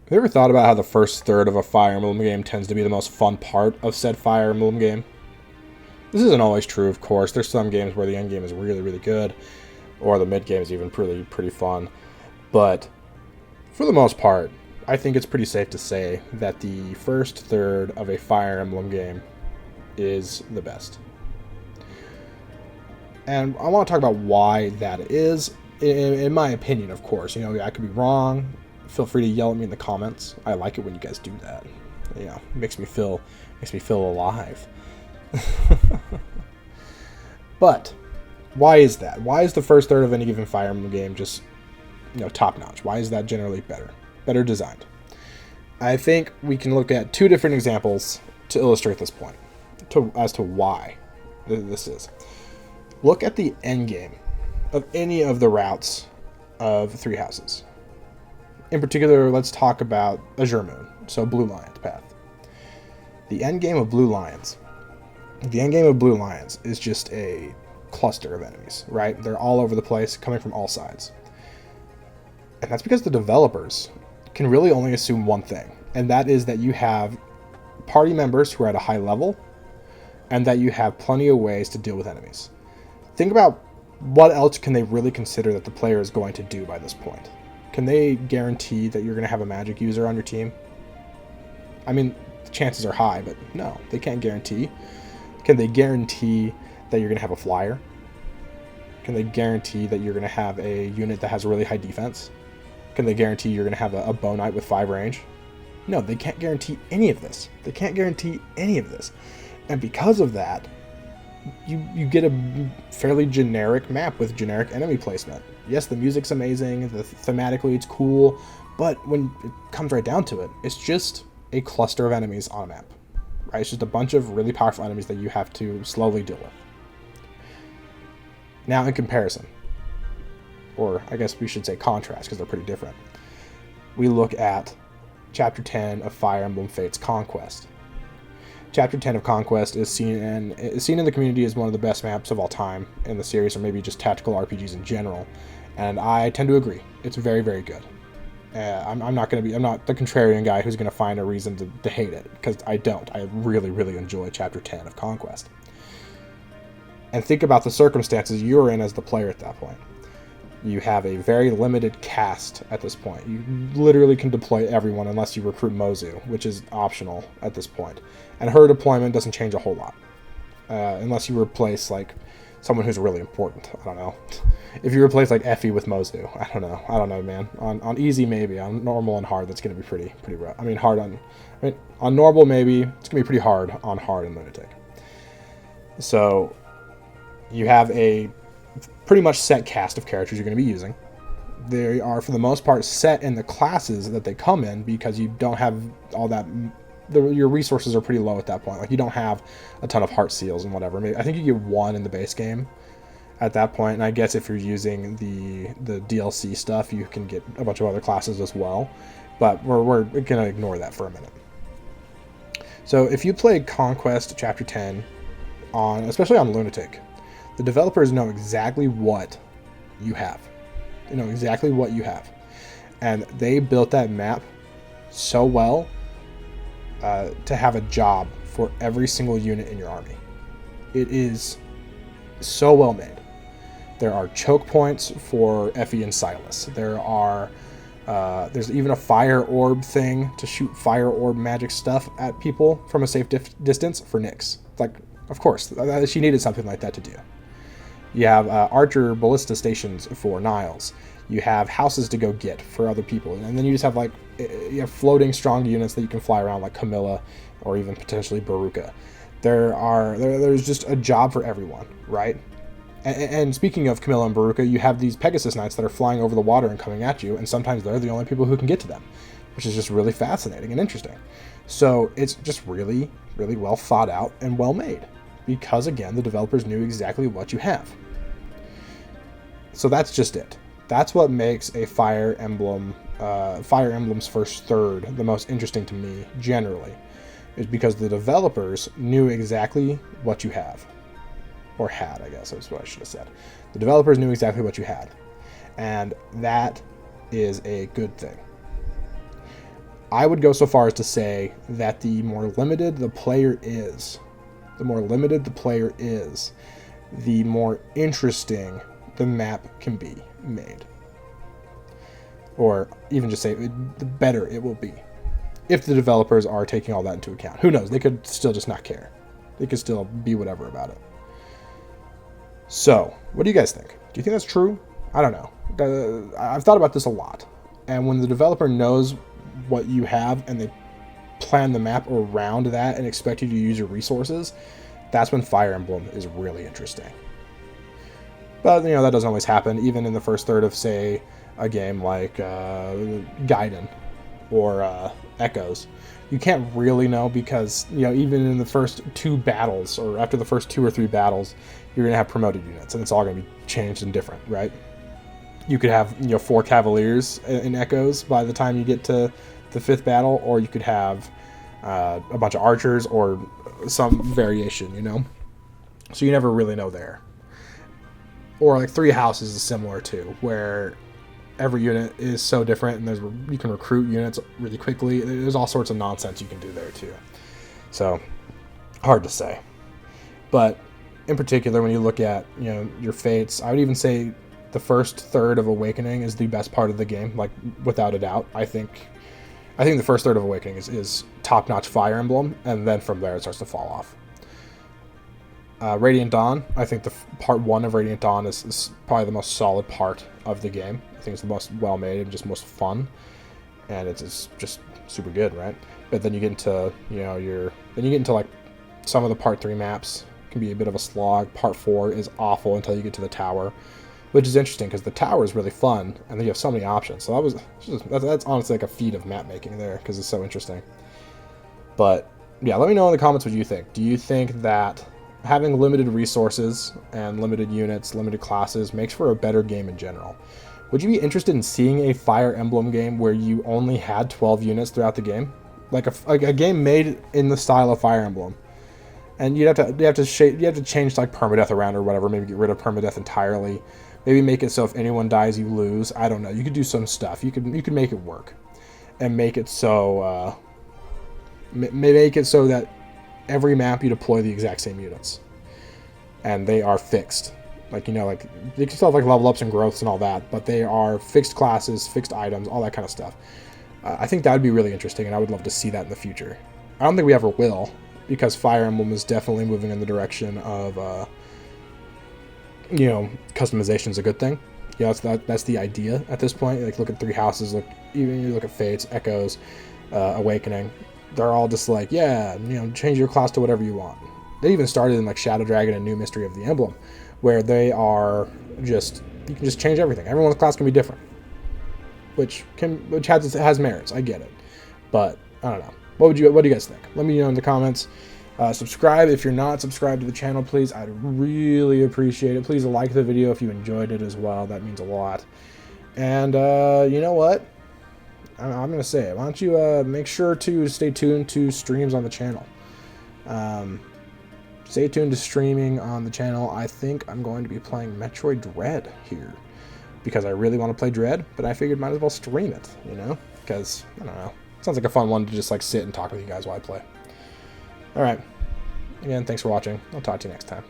Have you ever thought about how the first third of a Fire Emblem game tends to be the most fun part of said Fire Emblem game? This isn't always true, of course. There's some games where the end game is really, really good, or the mid game is even pretty fun. But for the most part, I think it's pretty safe to say that the first third of a Fire Emblem game is the best. And I want to talk about why that is. In my opinion, of course, I could be wrong. Feel free to yell at me in the comments. I like it when you guys do that. It makes me feel alive. But why is that? Why is the first third of any given Fire Emblem game just top notch? Why is that generally better designed? I think we can look at two different examples to illustrate this point, as to why this is. Look at the end game of any of the routes of Three Houses. In particular, let's talk about Azure Moon, so Blue Lion's path. The end game of Blue Lions. The end game of Blue Lions is just a cluster of enemies, right? They're all over the place, coming from all sides. And that's because the developers can really only assume one thing, and that is that you have party members who are at a high level, and that you have plenty of ways to deal with enemies. Think about what else can they really consider that the player is going to do by this point. Can they guarantee that you're going to have a magic user on your team? I mean, the chances are high, but no, they can't guarantee. Can they guarantee that you're going to have a flyer? Can they guarantee that you're going to have a unit that has really high defense? Can they guarantee you're going to have a bow knight with 5 range? No, they can't guarantee any of this. They can't guarantee any of this. And because of that, you get a fairly generic map with generic enemy placement. Yes, the music's amazing, thematically it's cool, but when it comes right down to it, it's just a cluster of enemies on a map. Right? It's just a bunch of really powerful enemies that you have to slowly deal with. Now, in comparison, or I guess we should say contrast, because they're pretty different, we look at Chapter 10 of Fire Emblem Fates Conquest. Chapter 10 of Conquest is seen in the community as one of the best maps of all time in the series, or maybe just tactical RPGs in general, and I tend to agree. It's very, very good. I'm not the contrarian guy who's going to find a reason to hate it, because I don't. I really, really enjoy Chapter 10 of Conquest. And think about the circumstances you're in as the player at that point. You have a very limited cast at this point. You literally can deploy everyone unless you recruit Mozu, which is optional at this point. And her deployment doesn't change a whole lot. Unless you replace, someone who's really important. I don't know. If you replace, Effie with Mozu, I don't know, man. On easy, maybe. On normal and hard, that's going to be pretty rough. On normal, maybe. It's going to be pretty hard on hard and lunatic. So, you have a pretty much set cast of characters you're going to be using. They are, for the most part, set in the classes that they come in, because you don't have all that. Your resources are pretty low at that point. You don't have a ton of heart seals and whatever. I think you get 1 in the base game at that point, and I guess if you're using the DLC stuff, you can get a bunch of other classes as well. But we're going to ignore that for a minute. So if you play Conquest Chapter 10 especially on Lunatic, the developers know exactly what you have. They know exactly what you have. And they built that map so well to have a job for every single unit in your army. It is so well made. There are choke points for Effie and Silas. There's even a fire orb thing to shoot fire orb magic stuff at people from a safe distance for Nyx. Of course, she needed something like that to do. You have archer ballista stations for Niles. You have houses to go get for other people. And then you just have you have floating strong units that you can fly around, like Camilla or even potentially Baruka. There's just a job for everyone, right? And speaking of Camilla and Baruka, you have these Pegasus Knights that are flying over the water and coming at you, and sometimes they're the only people who can get to them, which is just really fascinating and interesting. So it's just really, really well thought out and well made, because again, the developers knew exactly what you have. So that's just it. That's what makes a Fire Emblem's first third the most interesting to me, generally, is because the developers knew exactly what you have. Or had, I guess, is what I should have said. The developers knew exactly what you had. And that is a good thing. I would go so far as to say that the more limited the player is, the more interesting the map can be made. Or even just say the better it will be. If the developers are taking all that into account. Who knows? They could still just not care. They could still be whatever about it. So, what do you guys think? Do you think that's true? I don't know. I've thought about this a lot. And when the developer knows what you have and they plan the map around that and expect you to use your resources, that's when Fire Emblem is really interesting. But, that doesn't always happen. Even in the first third of, say, a game like Gaiden or Echoes, you can't really know because, even in the first 2 battles or after the first 2 or 3 battles, you're going to have promoted units and it's all going to be changed and different, right? You could have, 4 Cavaliers in Echoes by the time you get to the 5th battle, or you could have a bunch of archers or some variation, So you never really know there. Or like 3 Houses is similar too, where every unit is so different and you can recruit units really quickly. There's all sorts of nonsense you can do there too. So, hard to say. But in particular, when you look at, your fates, I would even say the first third of Awakening is the best part of the game, like without a doubt. I think the first third of Awakening is top-notch Fire Emblem, and then from there it starts to fall off. Radiant Dawn, I think the part 1 of Radiant Dawn is probably the most solid part of the game. I think it's the most well-made and just most fun, and it's just super good, right? But then you get into, like some of the part 3 maps can be a bit of a slog. Part 4 is awful until you get to the tower, which is interesting because the tower is really fun, and then you have so many options. So that's honestly like a feat of map making there because it's so interesting. But yeah, let me know in the comments what you think. Do you think that having limited resources and limited units, limited classes makes for a better game in general? Would you be interested in seeing a Fire Emblem game where you only had 12 units throughout the game? Like a game made in the style of Fire Emblem. And you have to change like permadeath around or whatever, maybe get rid of permadeath entirely. Maybe make it so if anyone dies you lose. I don't know. You could do some stuff. You could make it work. And make it so that every map you deploy the exact same units. And they are fixed. Like, they can still have like level ups and growths and all that, but they are fixed classes, fixed items, all that kind of stuff. I think that would be really interesting, and I would love to see that in the future. I don't think we ever will, because Fire Emblem is definitely moving in the direction of, customization is a good thing. That's the idea at this point. Like, look at 3 Houses, you look at Fates, Echoes, Awakening. They're all just like, change your class to whatever you want. They even started in like Shadow Dragon and New Mystery of the Emblem, where they are you can just change everything. Everyone's class can be different, which has merits. I get it, but I don't know. What do you guys think? Let me know in the comments. Subscribe if you're not subscribed to the channel, please. I'd really appreciate it. Please like the video if you enjoyed it as well. That means a lot. And you know what? I'm gonna say it. Why don't you make sure to stay tuned to streams on the channel. Stay tuned to streaming on the channel. I think I'm going to be playing Metroid Dread here because I really want to play Dread, but I figured might as well stream it, because, I don't know. Sounds like a fun one to just like sit and talk with you guys while I play. Alright. Again, thanks for watching. I'll talk to you next time.